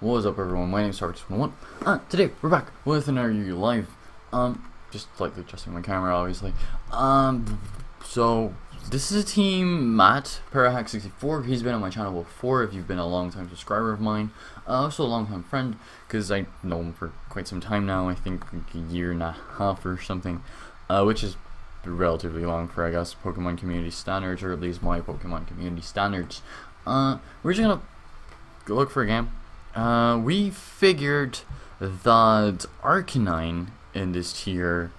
What is up, everyone? My name is Sarge21. Today we're back with an RU live. Just slightly adjusting my camera, obviously. So this is a team Matt Parahack64. He's been on my channel before. If you've been a long-time subscriber of mine, also a long-time friend, because I know him for quite some time now. I think like a year and a half or something, which is relatively long for, I guess, Pokemon community standards, or at least my Pokemon community standards. We're just gonna go look for a game. We figured that Arcanine in this tier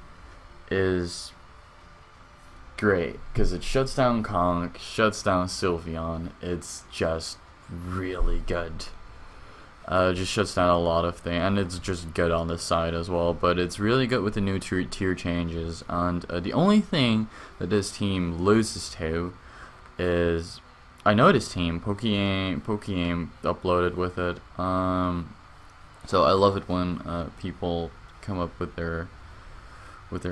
is great because it shuts down Conk, shuts down Sylveon. It's just really good. Just shuts down a lot of things, and it's just good on this side as well. But it's really good with the new tier changes. And the only thing that this team loses to is, I know this team, Pokémon uploaded with it. So I love it when people come up with their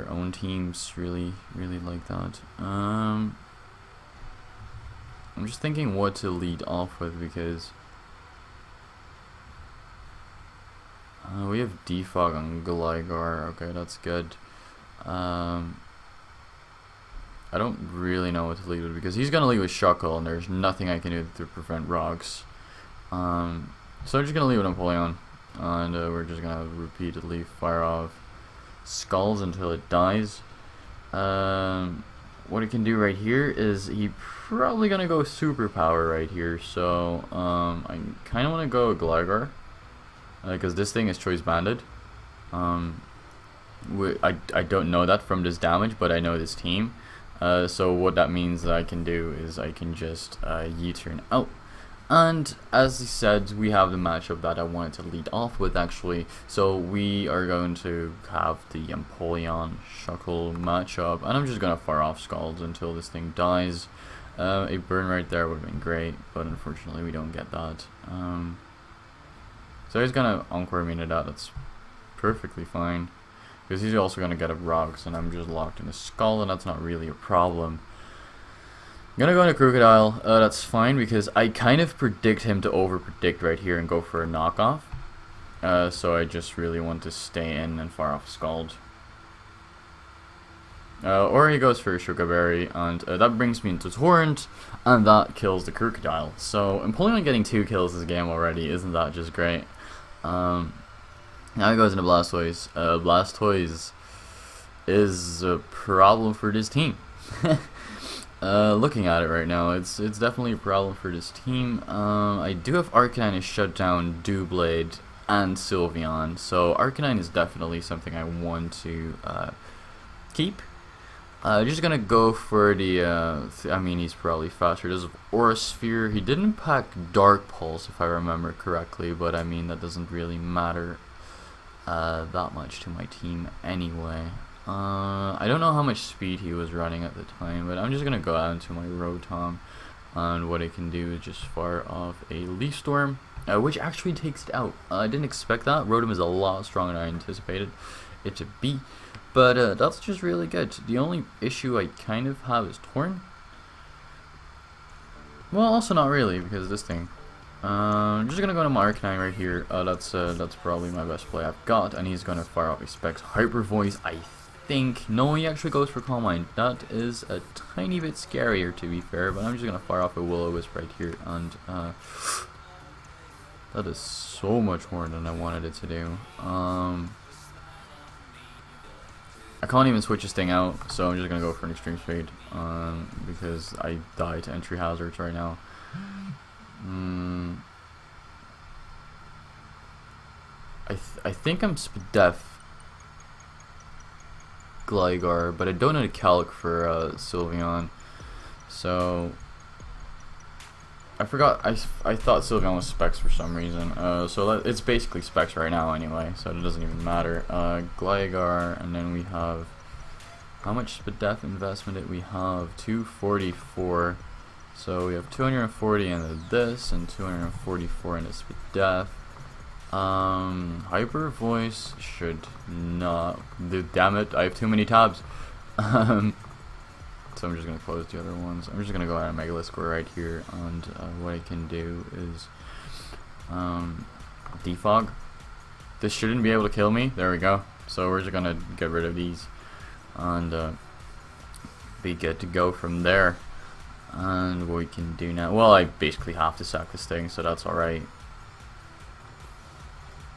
own teams. Really like that. I'm just thinking what to lead off with, because we have Defog on Gligar. Okay, that's good. I don't really know what to lead with, because he's gonna lead with Shuckle, and there's nothing I can do to prevent rocks. So I'm just gonna lead with Empoleon, and we're just gonna repeatedly fire off Skulls until it dies. What it can do right here is he probably gonna go Superpower right here. So I kind of want to go Gligar, because this thing is Choice Banded. I don't know that from this damage, but I know this team. So what that means that I can do is I can just U-turn out. And as he said, we have the matchup that I wanted to lead off with, actually. So we are going to have the Empoleon Shuckle matchup, and I'm just going to fire off Scalds until this thing dies. A burn right there would have been great, but unfortunately we don't get that. So he's going to Encore me to that. That's perfectly fine, because he's also going to get a Rocks, and I'm just locked in a Skull, and that's not really a problem. I'm going to go into Crocodile. That's fine, because I kind of predict him to over-predict right here and go for a knockoff. So I just really want to stay in and fire off Scald. Or he goes for a Sugar Berry, and that brings me into Torrent, and that kills the Crocodile. So Empoleon getting 2 kills this game already, isn't that just great? Now he goes into Blastoise. Blastoise is a problem for this team. Looking at it right now, it's definitely a problem for this team. I do have Arcanine to shut down Doublade and Sylveon, so Arcanine is definitely something I want to keep. Just gonna go for the, I mean, he's probably faster. There's ORAS Sphere. He didn't pack Dark Pulse, if I remember correctly, but I mean, that doesn't really matter that much to my team anyway. I don't know how much speed he was running at the time, but I'm just gonna go out into my Rotom, and what it can do is just fire off a Leaf Storm, which actually takes it out. I didn't expect that. Rotom is a lot stronger than I anticipated it to be, but that's just really good. The only issue I kind of have is Torn. Well, also not really, because this thing. I'm just gonna go to my Arcanine right here. That's probably my best play I've got, and he's gonna fire off a Specs Hyper Voice. I think no, he actually goes for Calm Mind. That is a tiny bit scarier, to be fair, but I'm just gonna fire off a Will-O-Wisp right here, and that is so much more than I wanted it to do. I can't even switch this thing out, so I'm just gonna go for an Extreme Speed, because I die to Entry Hazards right now. I think I'm Spadef Gligar, but I don't know the calc for Sylveon, so I forgot. I thought Sylveon was Specs for some reason. So it's basically Specs right now anyway, so it doesn't even matter. Gligar, and then we have, how much Spadef investment did we have? 244. So we have 240 into this and 244 into Spadef. Hyper Voice should not. Damn it! I have too many tabs. So I'm just going to close the other ones. I'm just going to go out of Megaliscore right here, and what I can do is defog. This shouldn't be able to kill me. There we go. So we're just gonna get rid of these and be good to go from there. And what we can do now, well, I basically have to sack this thing, so that's alright.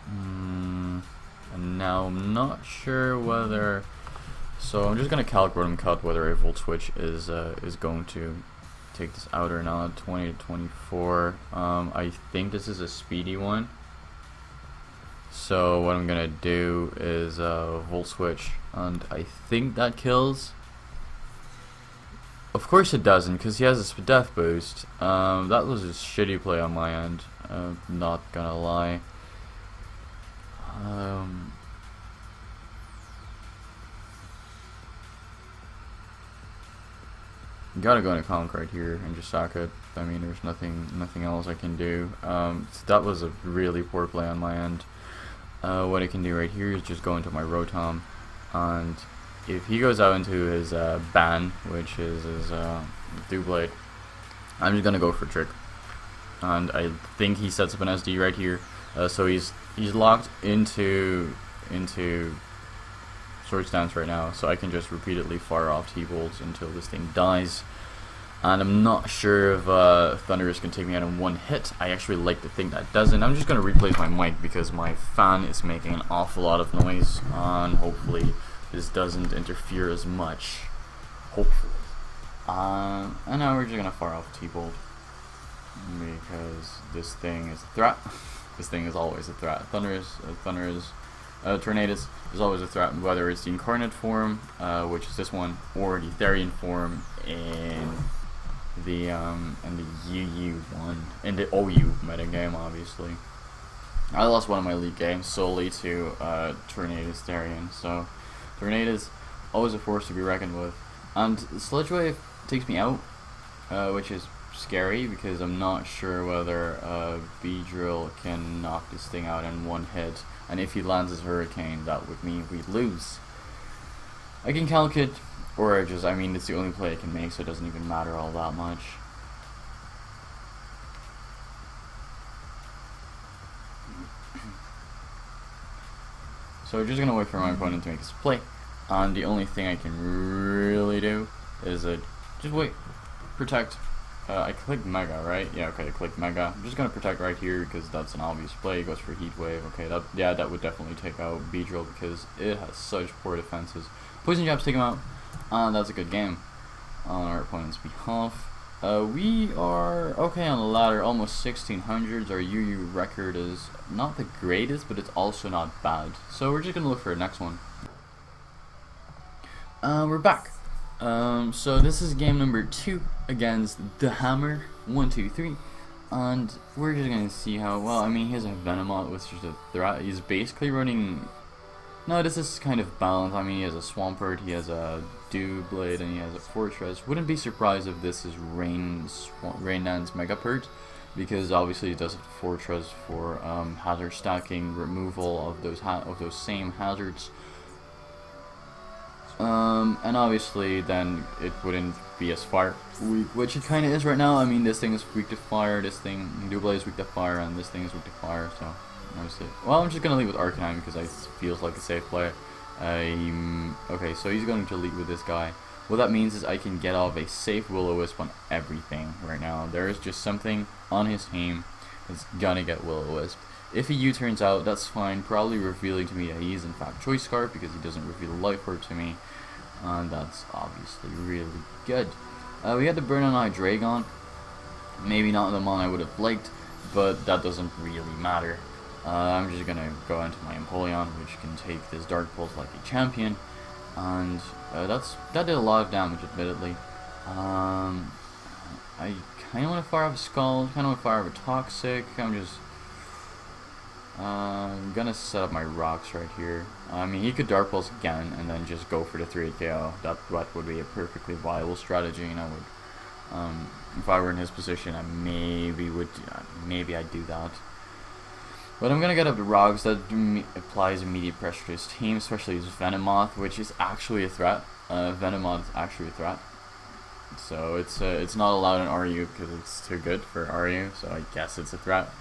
And now I'm not sure whether, so I'm just gonna calculate and cut whether a volt switch is going to take this out or not. 20 to 24. I think this is a speedy one. So what I'm gonna do is volt switch, and I think that kills. Of course it doesn't, because he has a death boost. That was a shitty play on my end. Not gonna lie. Gotta go into Conk right here and just sack it. I mean, there's nothing else I can do. So that was a really poor play on my end. What I can do right here is just go into my Rotom, and if he goes out into his ban, which is his Doublade, I'm just gonna go for Trick, and I think he sets up an SD right here. So he's locked into Sword Stance right now, so I can just repeatedly fire off T-Bolts until this thing dies. And I'm not sure if Thundurus can take me out in one hit. I actually like to think that doesn't. I'm just going to replace my mic because my fan is making an awful lot of noise, and hopefully this doesn't interfere as much. Hopefully. And now we're just going to fire off T-Bolt because this thing is a threat. This thing is always a threat. Tornadus is always a threat, whether it's the Incarnate form, which is this one, or the Therian form in the UU one, in the OU metagame, obviously. I lost one of my league games solely to Tornadus Therian, so Tornadus always a force to be reckoned with. And Sludge Wave takes me out, which is scary because I'm not sure whether Beedrill can knock this thing out in one hit, and if he lands his Hurricane, that would mean we lose. I can calculate, or I mean, it's the only play I can make, so it doesn't even matter all that much. So we're just gonna wait for my opponent to make his play, and the only thing I can really do is just wait, protect. I clicked Mega, right? Yeah, okay, I clicked Mega. I'm just gonna protect right here because that's an obvious play. It goes for Heat Wave. Okay, that would definitely take out Beedrill because it has such poor defenses. Poison Jabs take him out, and that's a good game on our opponent's behalf. We are okay on the ladder, almost 1600s. Our UU record is not the greatest, but it's also not bad. So we're just gonna look for the next one. We're back. So this is game number 2 against the Hammer 123, and we're just gonna see how well. I mean, he has a Venomoth, which is a threat. He's basically running. No, this is kind of balanced. I mean, he has a Swampert, he has a Doublade, and he has a Fortress. Wouldn't be surprised if this is Rain Dance Mega Pert, because obviously it does Fortress for hazard stacking, removal of those same hazards. And obviously then it wouldn't be as fire weak, which it kind of is right now. I mean, this thing is weak to fire, this thing, Doublade is weak to fire, and this thing is weak to fire, so obviously. Well, I'm just gonna leave with Arcanine because it feels like a safe play. Okay, so he's going to lead with this guy. What that means is I can get off a safe Will-O-Wisp on everything right now. There is just something on his team that's gonna get Will-O-Wisp. If he U-turns out, that's fine, probably revealing to me that he is in fact Choice Scarf because he doesn't reveal Life Orb to me, and that's obviously really good. We had to burn on Hydreigon, maybe not the mon I would have liked, but that doesn't really matter. I'm just gonna go into my Empoleon, which can take this Dark Pulse like a champion, and that did a lot of damage, admittedly. I kind of want to fire off a Skull, kind of want to fire off a Toxic. I'm gonna set up my rocks right here. I mean, he could Dark Pulse again and then just go for the 3 KO. That would be a perfectly viable strategy, and I would, if I were in his position, I maybe I'd do that. But I'm gonna get up the rocks. That applies immediate pressure to his team, especially his Venomoth, which is actually a threat. Venomoth is actually a threat. So it's not allowed in RU because it's too good for RU. So I guess it's a threat.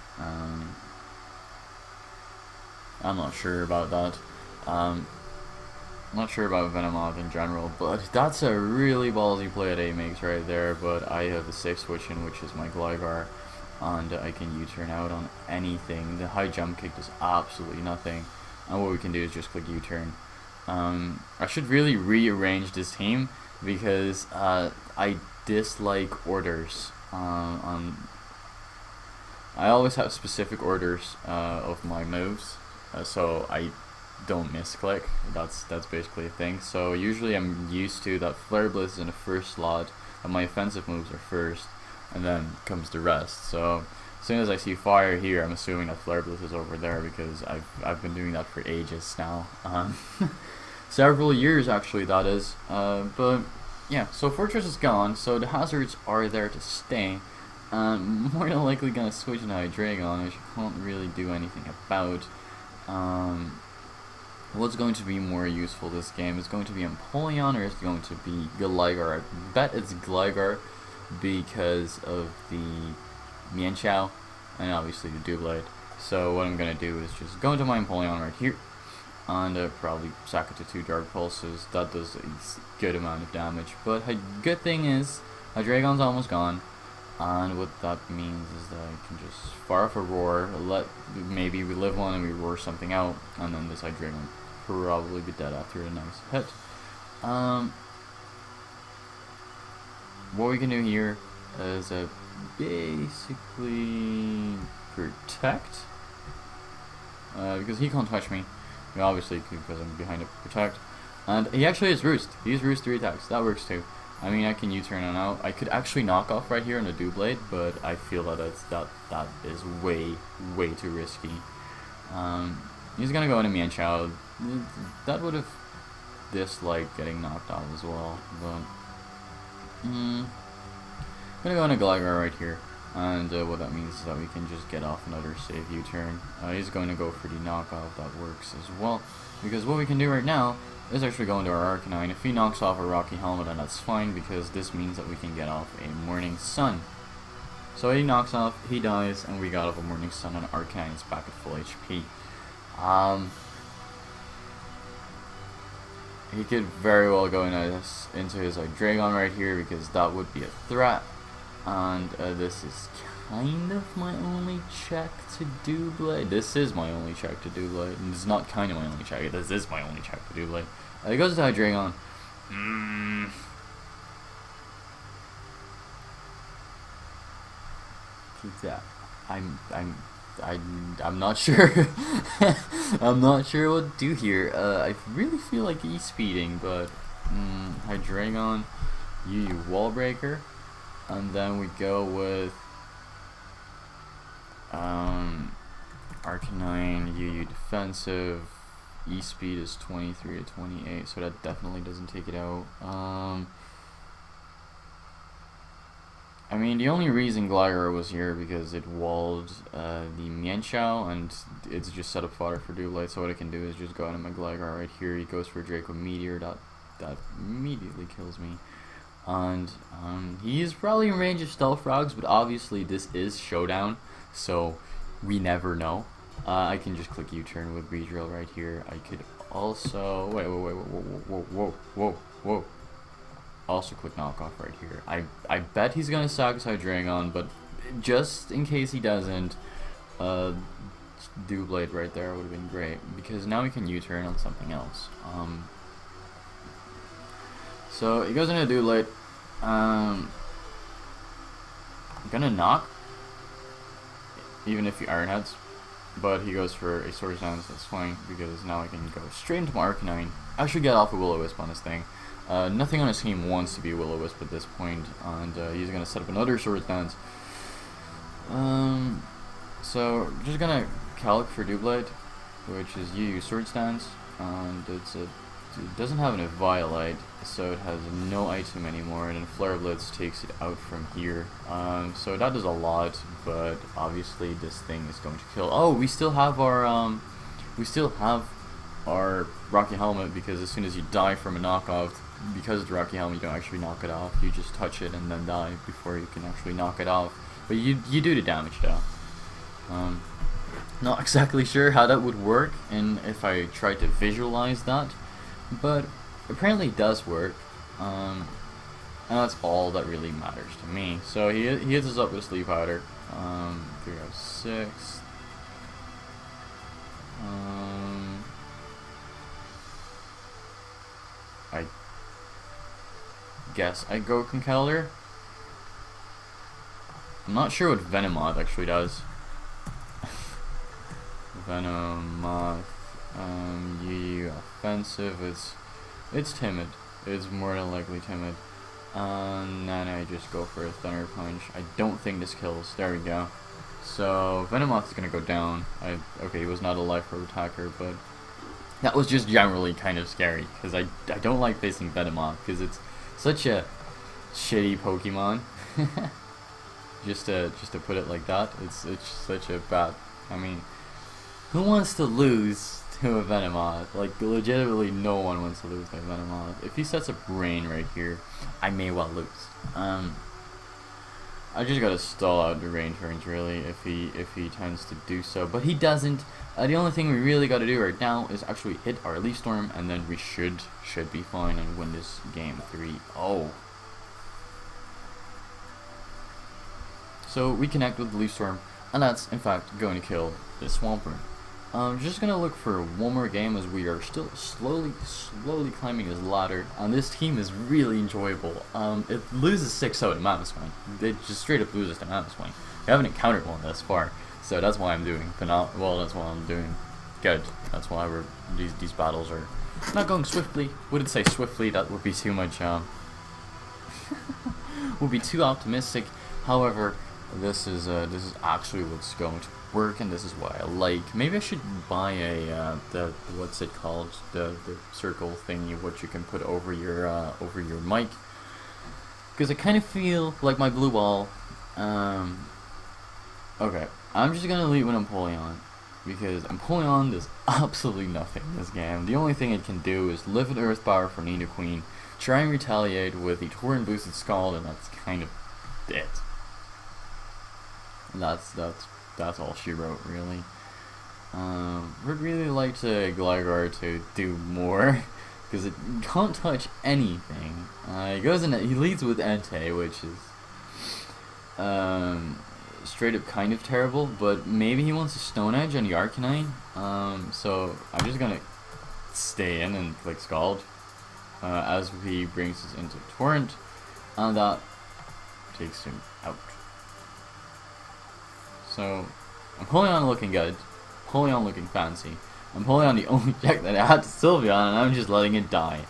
I'm not sure about that. I'm not sure about Venomoth in general, but that's a really ballsy play that A makes right there. But I have a safe switch in, which is my Gligar, and I can U-turn out on anything. The high jump kick does absolutely nothing, and what we can do is just click U-turn. I should really rearrange this team because I dislike orders. I always have specific orders of my moves, so I don't misclick. That's basically a thing. So usually I'm used to that Flare Blitz is in the first slot, and my offensive moves are first, and then comes the rest. So as soon as I see fire here, I'm assuming that Flare Blitz is over there because I've been doing that for ages now. Several years actually, that is. But yeah, so Fortress is gone, so the hazards are there to stay. More than likely gonna switch into Hydreigon, which I can't really do anything about. What's going to be more useful this game? Is going to be Empoleon or is it going to be Gligar? I bet it's Gligar because of the Mienshao and obviously the Doublade. So what I'm gonna do is just go into my Empoleon right here and probably sack it to 2 Dark Pulses. That does a good amount of damage. But good thing is Hydreigon's almost gone. And what that means is that I can just fire off a roar, maybe we live one and we roar something out, and then this Hydreigon will probably be dead after a nice hit. What we can do here is basically protect, because he can't touch me, obviously because I'm behind a protect, and he actually has Roost. He's Roost 3 attacks, that works too. I mean, I can U-turn on out. I could actually knock off right here on the Doublade, but I feel that that is way too risky. He's gonna go into Mienshao. That would have disliked getting knocked off as well, but I'm gonna go into Gligar right here, and what that means is that we can just get off another save U-turn. He's going to go for the knockoff. That works as well, because what we can do right now is actually go into our Arcanine. If he knocks off a Rocky Helmet, then that's fine, because this means that we can get off a Morning Sun. So he knocks off, he dies, and we got off a Morning Sun, and Arcanine is back at full HP. He could very well go into his Hydreigon right here, because that would be a threat. And this is kind of my only check to Doublade. This is my only check to Doublade. And it's not kind of my only check. This is my only check to Doublade. It goes to Hydreigon. Yeah, I'm not sure. I'm not sure what to do here. I really feel like E-speeding, but Hydreigon, UU Wall Breaker, and then we go with Arcanine, UU Defensive. E-speed is 23 to 28, so that definitely doesn't take it out. I mean, the only reason Gligar was here because it walled the Mienshao, and it's just set up fodder for Doublade. So what I can do is just go into my Gligar right here. He goes for Draco Meteor. That immediately kills me. And he is probably in range of Stealth Frogs, but obviously this is Showdown, so we never know. I can just click U-turn with Beedrill right here. I could also whoa. Also click knockoff right here. I bet he's gonna sack his Hydreigon, but just in case he doesn't, Doublade right there would have been great, because now we can U-turn on something else. So he goes into Doublade. I'm gonna knock, even if he Iron Heads, but he goes for a Swords Dance. That's fine, because now I can go straight into my Arcanine. I should get off a Will-O-Wisp on this thing. Nothing on his team wants to be Will-O-Wisp at this point, and he's gonna set up another Swords Dance. So just gonna calc for Doublade, which is UU Swords Dance, and it doesn't have an Eviolite, so it has no item anymore, and then Flare Blitz takes it out from here. So that does a lot, but obviously this thing is going to kill. Oh, we still have our Rocky Helmet, because as soon as you die from a knockoff, because of the Rocky Helmet, you don't actually knock it off. You just touch it and then die before you can actually knock it off. But you do the damage though. Not exactly sure how that would work and if I tried to visualize that, but apparently it does work. And that's all that really matters to me. So he hits us up with Sleep Powder. 306. I guess I go Conkeldurr. I'm not sure what Venomoth actually does. Venomoth, offensive. It's timid. It's more than likely timid. And then I just go for a Thunder Punch. I don't think this kills. There we go. So Venomoth is gonna go down. Okay, he was not a life orb attacker, but that was just generally kind of scary because I don't like facing Venomoth because it's such a shitty Pokemon. just to put it like that, it's such a bad. I mean, who wants to lose to a Venomoth? Like, legitimately no one wants to lose to a Venomoth. If he sets up Rain right here, I may well lose. I just gotta stall out the Rain turns really if he tends to do so, but he doesn't. The only thing we really gotta do right now is actually hit our Leaf Storm, and then we should be fine and win this game 3-0. So we connect with the Leaf Storm, and that's in fact going to kill this Swampert. I'm just gonna look for one more game as we are still slowly climbing this ladder, and this team is really enjoyable. It loses 6-0 to Mamoswine. It just straight up loses to Mamoswine. We haven't encountered one thus far, so that's why I'm doing well. That's why I'm doing good. That's why these battles are not going swiftly. Wouldn't say swiftly. That would be too much. Would be too optimistic. However, this is actually what's going to work, and this is why I like. Maybe I should buy a what's it called, the circle thingy, what you can put over your mic, because I kind of feel like my blue ball. Okay, I'm just gonna leave with Empoleon because Empoleon does absolutely nothing in this game. The only thing it can do is live with Earth Power for Nidoqueen, try and retaliate with the Torrent boosted Scald, and that's kind of it. That's all she wrote, really. Would really like to Gligar to do more because it can't touch anything. He leads with Entei, which is straight up kind of terrible. But maybe he wants a Stone Edge on the Arcanine. So I'm just gonna stay in and click Scald as he brings us into Torrent, and that takes him out. So, Empoleon looking good, Empoleon looking fancy, Empoleon the only deck that I had to Sylveon, and I'm just letting it die.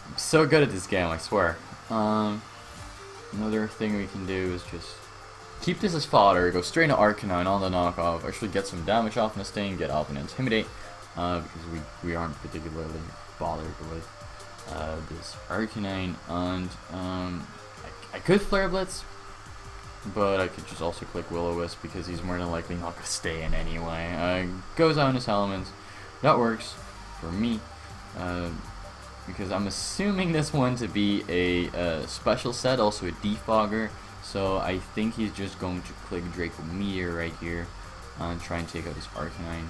I'm so good at this game, I swear. Another thing we can do is just keep this as fodder, go straight to Arcanine on the knockoff, actually get some damage off in the Sting, get off and Intimidate, because we aren't particularly bothered with this Arcanine, and I could Flare Blitz, but I could just also click Will-O-Wisp because he's more than likely not going to stay in anyway. Goes out in his elements. That works for me because I'm assuming this one to be a special set, also a defogger. So I think he's just going to click Draco Meteor right here and try and take out his Arcanine.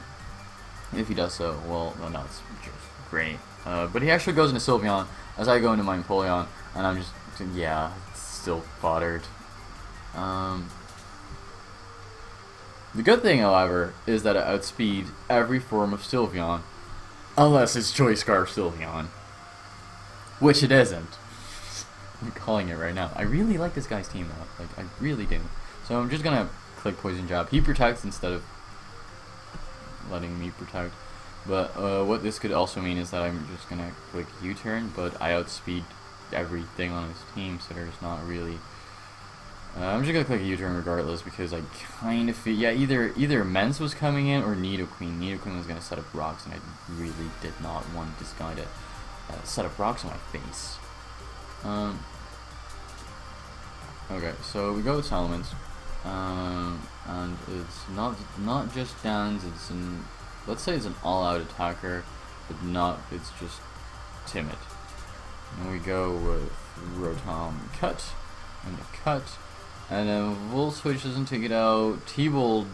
If he does so, well, that's just great. But he actually goes into Sylveon as I go into my Empoleon, and I'm just, yeah, still foddered. The good thing, however, is that it outspeeds every form of Sylveon, unless it's Choice Scarf Sylveon, which it isn't. I'm calling it right now. I really like this guy's team though, like I really do. So I'm just gonna click Poison Jab. He protects instead of letting me protect. But what this could also mean is that I'm just gonna click U-turn, but I outspeed everything on his team, so there's not really. I'm just gonna click a U-turn regardless because I kind of feel, yeah, either Mence was coming in or Nidoqueen. Nidoqueen was gonna set up rocks, and I really did not want this guy to set up rocks on my face. Okay, so we go with Salamence, and it's not just dance. It's let's say it's an all-out attacker, but it's just timid. And we go with Rotom Cut and the Cut. And then Volt Switch doesn't take it out. T-Bolt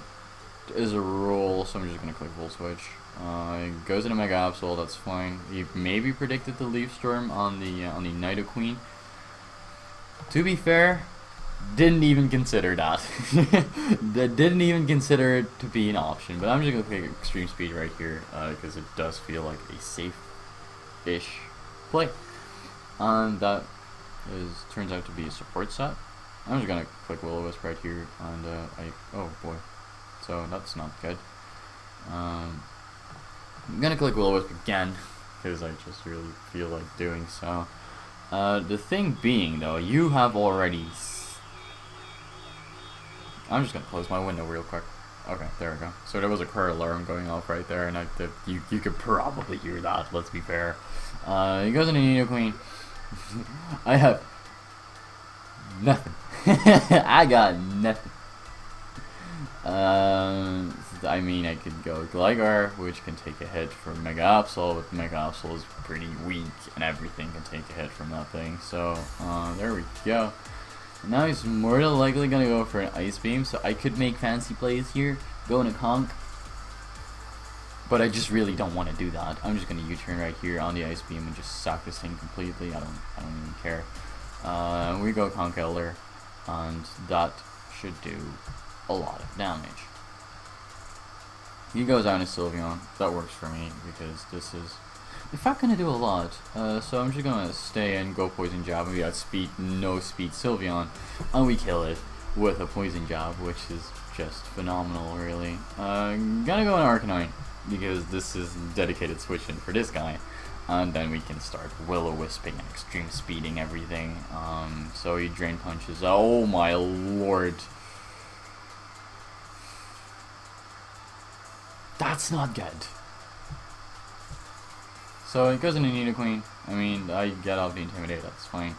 is a roll, so I'm just gonna click Volt Switch. It goes into Mega Absol, that's fine. He maybe predicted the Leaf Storm on the Nido Queen. To be fair, didn't even consider that. Didn't even consider it to be an option. But I'm just gonna click Extreme Speed right here because it does feel like a safe-ish play. That turns out to be a support set. I'm just gonna click Will-O-Wisp right here, and oh boy, so that's not good. I'm gonna click Will-O-Wisp again because I just really feel like doing so. The thing being, though, you have already. I'm just gonna close my window real quick. Okay, there we go. So there was a car alarm going off right there, and you could probably hear that. Let's be fair. He goes into Nido Queen. I have nothing. I got nothing. I mean, I could go Gligar, which can take a hit from Mega Absol, but Mega Absol is pretty weak, and everything can take a hit from that thing. So, there we go. Now he's more than likely gonna go for an Ice Beam, so I could make fancy plays here, go into Conk. But I just really don't want to do that. I'm just gonna U-turn right here on the Ice Beam and just sack this thing completely. I don't even care. We go Conk Elder, and that should do a lot of damage. He goes out in Sylveon. That works for me because this is in fact gonna do a lot. So I'm just gonna stay and go Poison Jab, and we got speed, no speed Sylveon, and we kill it with a Poison Jab, which is just phenomenal, really. Gonna go in Arcanine because this is dedicated switching for this guy, and then we can start Will-O-Wisping and extreme speeding everything. So he Drain Punches. Oh my lord. That's not good. So it goes into Nido Queen. I mean, I get off the Intimidate, that's fine.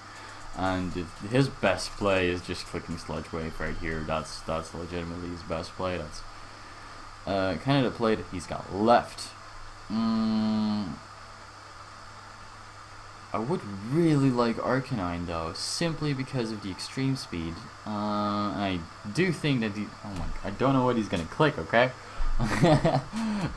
And his best play is just clicking Sludge Wave right here. That's legitimately his best play. That's kind of the play that he's got left. I would really like Arcanine though, simply because of the extreme speed. I do think that oh my, I don't know what he's gonna click. Okay.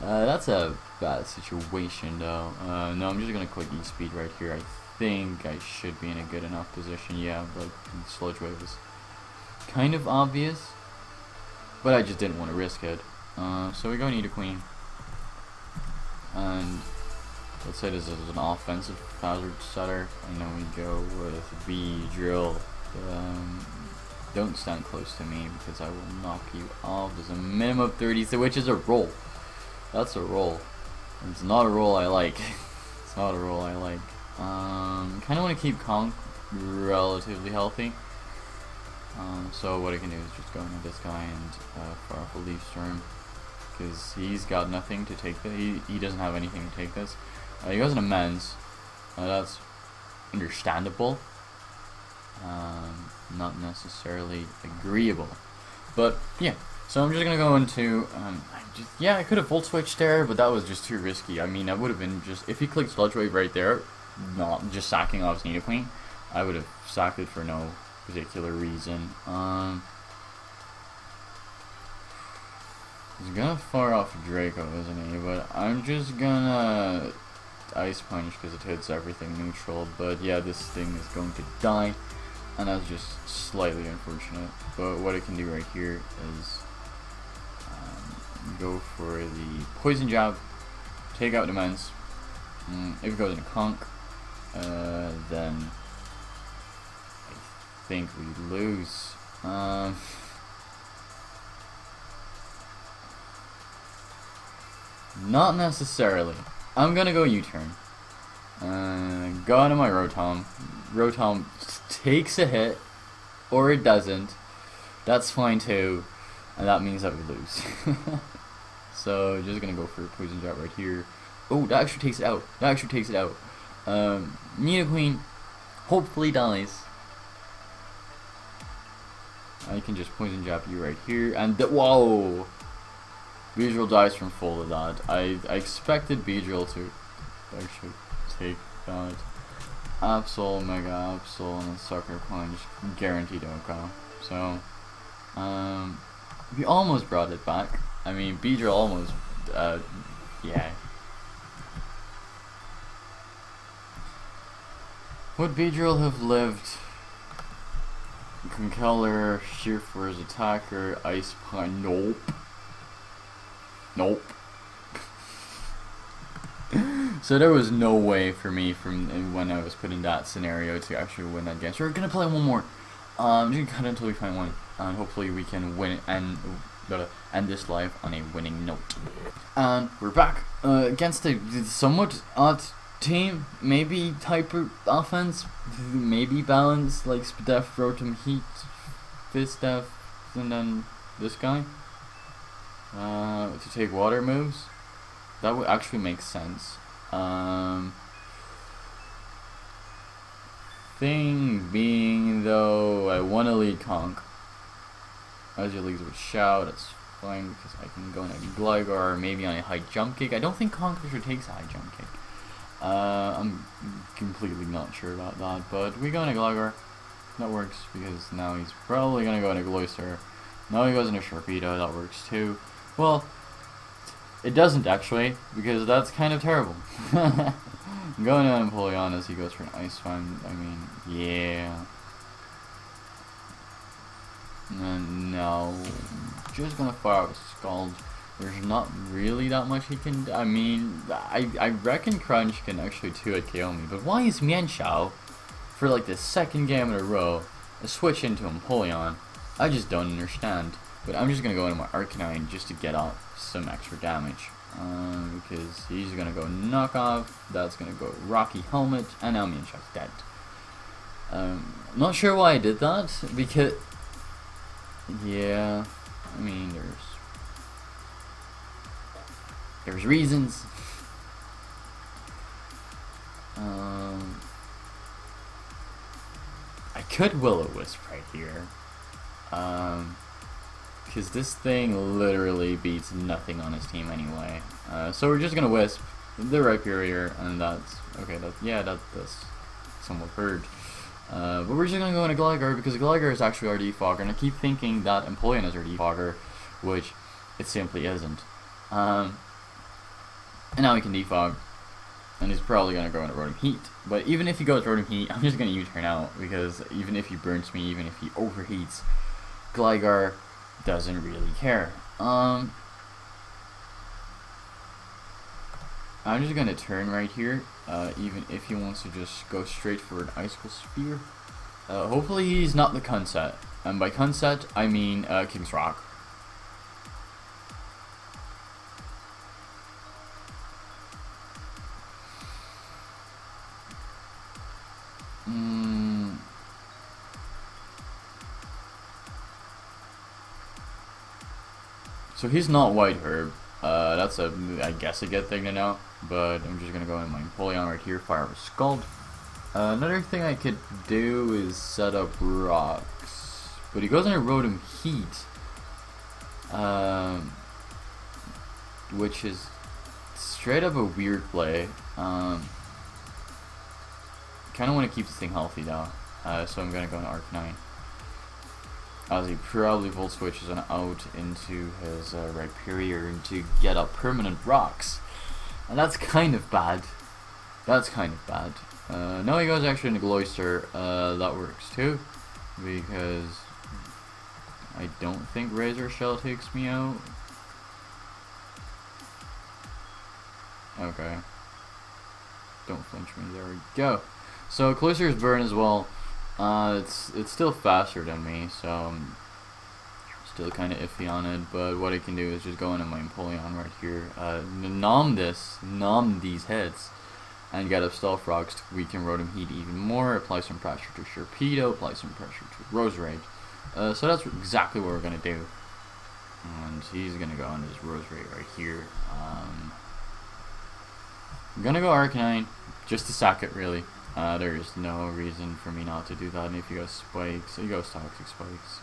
That's a bad situation though. No, I'm just gonna click E-Speed right here. I think I should be in a good enough position. Yeah, but Sludge Wave is kind of obvious, but I just didn't want to risk it. So we go Nido Queen, and let's say this is an offensive hazard setter, and then we go with Beedrill. Don't stand close to me because I will knock you off. There's a minimum of 30, which is a roll. That's a roll. It's not a roll I like. It's not a roll I like. Kind of want to keep Conk relatively healthy. So what I can do is just go into this guy and fire off a Leaf Storm, because he's got nothing to take this. He doesn't have anything to take this. He goes into Men's. That's understandable. Not necessarily agreeable, but yeah. So I'm just gonna go into I could have Volt Switched there, but that was just too risky. I mean, I would have been just, if he clicked Sludge Wave right there, not just sacking off his Nido Queen, I would have sacked it for no particular reason. He's gonna fire off Draco, isn't he? But I'm just gonna Ice Punch because it hits everything neutral. But yeah, this thing is going to die, and that's just slightly unfortunate. But what I can do right here is go for the Poison Jab, take out the Mens. If it goes into Conk, then I think we lose. Not necessarily. I'm gonna go U-turn. Go into my Rotom. Rotom takes a hit, or it doesn't. That's fine too, and that means that we lose. So just gonna go for a Poison Jab right here. Oh, that actually takes it out. That actually takes it out. Nido Queen hopefully dies. I can just Poison Jab you right here, and whoa! Beedrill dies from full of that. I expected Beedrill to actually take that. Absol, Mega Absol, and Sucker Punch, guaranteed OHKO. So, we almost brought it back. I mean, Beedrill almost, yeah. Would Beedrill have lived? Conkeller, Sheer for his attacker, Ice Punch, nope. Nope. So there was no way for me from when I was put in that scenario to actually win that game. So we're gonna play one more. Just gonna cut until we find one, and hopefully we can win it and end this live on a winning note. And we're back against a somewhat odd team. Maybe hyper offense, maybe balance like Spadef, Rotom, Heat, Fizdef, and then this guy. To take water moves. That would actually make sense. Thing being though, I want to lead Conk. As your leads would shout, it's fine because I can go on a Gligar or maybe on a high jump kick. I don't think Conk actually takes a high jump kick. I'm completely not sure about that, but we go on a Gligar. That works because now he's probably gonna go on a Gloister. Now he goes in a Sharpedo, that works too. Well, it doesn't actually, because that's kind of terrible. Going on Empoleon as he goes for an Ice Fang, I mean, yeah. And now, just gonna fire out Scald. There's not really that much he can do. I mean, I reckon Crunch can actually 2-hit KO me, but why is Mienshao, for like the second game in a row, a switch into Empoleon? I just don't understand. But I'm just gonna go into my Arcanine just to get off some extra damage. Because he's gonna go Knockoff, that's gonna go Rocky Helmet, and now Mienshao's dead. Not sure why I did that, because yeah, I mean there's reasons. I could Will-O-Wisp right here. Because this thing literally beats nothing on his team anyway. So we're just gonna Wisp the Rhyperior, and that's okay. That's somewhat heard. But we're just gonna go into Gligar because Gligar is actually our defogger, and I keep thinking that Empoleon is our defogger, which it simply isn't. And now he can defog, and he's probably gonna go into Rotom Heat. But even if he goes Rotom Heat, I'm just gonna U-turn out because even if he burns me, even if he overheats, Gligar doesn't really care. I'm just gonna turn right here, even if he wants to just go straight for an Icicle Spear. Hopefully he's not the Cunset, and by Cunset I mean King's Rock. So he's not White Herb. That's I guess a good thing to know. But I'm just gonna go in my Empoleon right here, fire up a Scald. Another thing I could do is set up rocks, but he goes in a Rotom Heat, which is straight up a weird play. Kind of want to keep this thing healthy though, so I'm gonna go into Arcanine. As he probably Volt Switches on out into his Rhyperior to get up permanent rocks. And that's kind of bad. That's kind of bad. Now he goes actually into Gloister. That works too. Because I don't think Razor Shell takes me out. Okay. Don't flinch me. There we go. So Cloister's burn as well. It's still faster than me, so I'm still kind of iffy on it, but what I can do is just go into my Empoleon right here, nom these hits, and get up Stealth Rocks to weaken Rotom Heat even more, apply some pressure to Sharpedo, apply some pressure to Roserade. So that's exactly what we're going to do. And he's going to go into his Roserade right here. I'm going to go Arcanine, just to sack it really. There is no reason for me not to do that, and if you go Spikes, he goes Toxic Spikes.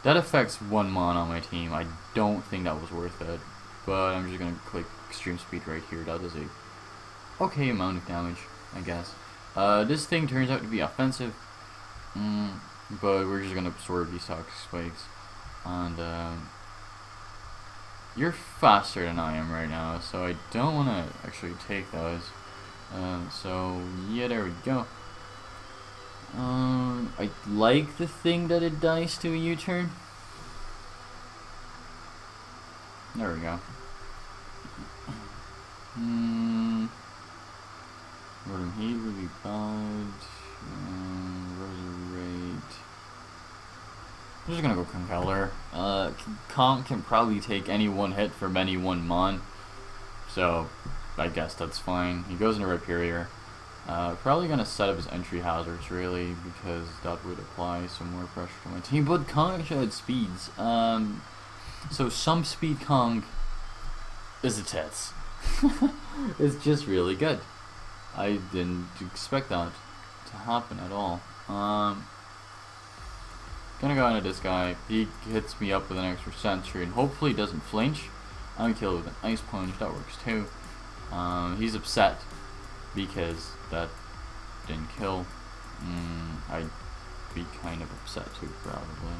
That affects one mon on my team. I don't think that was worth it, but I'm just gonna click Extreme Speed right here. That does a okay amount of damage, I guess. This thing turns out to be offensive, but we're just gonna absorb these Toxic Spikes, and You're faster than I am right now, so I don't want to actually take those. So yeah, there we go. I like the thing that it dies to a U-turn. There we go. Rotom Heat would be bad. Resurrect. I'm just gonna go Conkeldurr. Conk can probably take any one hit from any one mon, so I guess that's fine. He goes into Rhyperior. Probably gonna set up his entry hazards really, because that would apply some more pressure to my team. But Conk actually had speeds. So some speed Conk is a tits. It's just really good. I didn't expect that to happen at all. Gonna go into this guy. He hits me up with an extra sentry and hopefully doesn't flinch. I'm kill with an Ice Punch. That works too. He's upset because that didn't kill. I'd be kind of upset too, probably.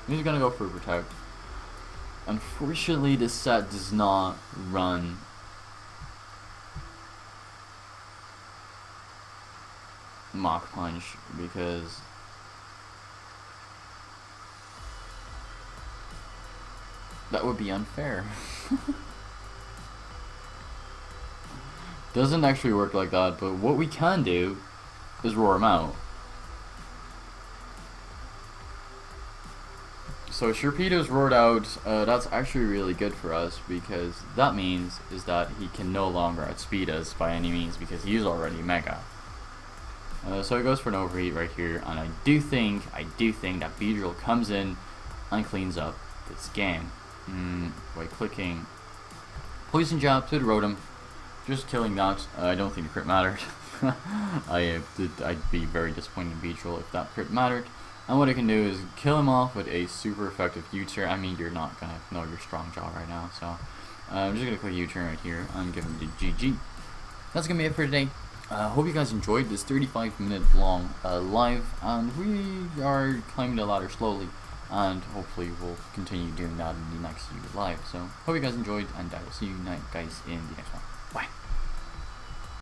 He's gonna go for Protect. Unfortunately, this set does not run Mach Punch because that would be unfair. Doesn't actually work like that, but what we can do is roar him out. So Sharpedo's roared out. That's actually really good for us because that means is that he can no longer outspeed us by any means because he's already Mega. So it goes for an overheat right here, and I do think that Beedrill comes in and cleans up this game by clicking Poison Jab to the Rotom, just killing that. I don't think the crit mattered. I'd be very disappointed in Beedrill if that crit mattered. And what I can do is kill him off with a super effective U-turn. I mean, you're not gonna know your strong jaw right now, so I'm just gonna click U-turn right here and give him the GG. That's gonna be it for today. Hope you guys enjoyed this 35-minute long live, and we are climbing the ladder slowly, and hopefully we'll continue doing that in the next few live. So hope you guys enjoyed, and I will see you guys in the next one.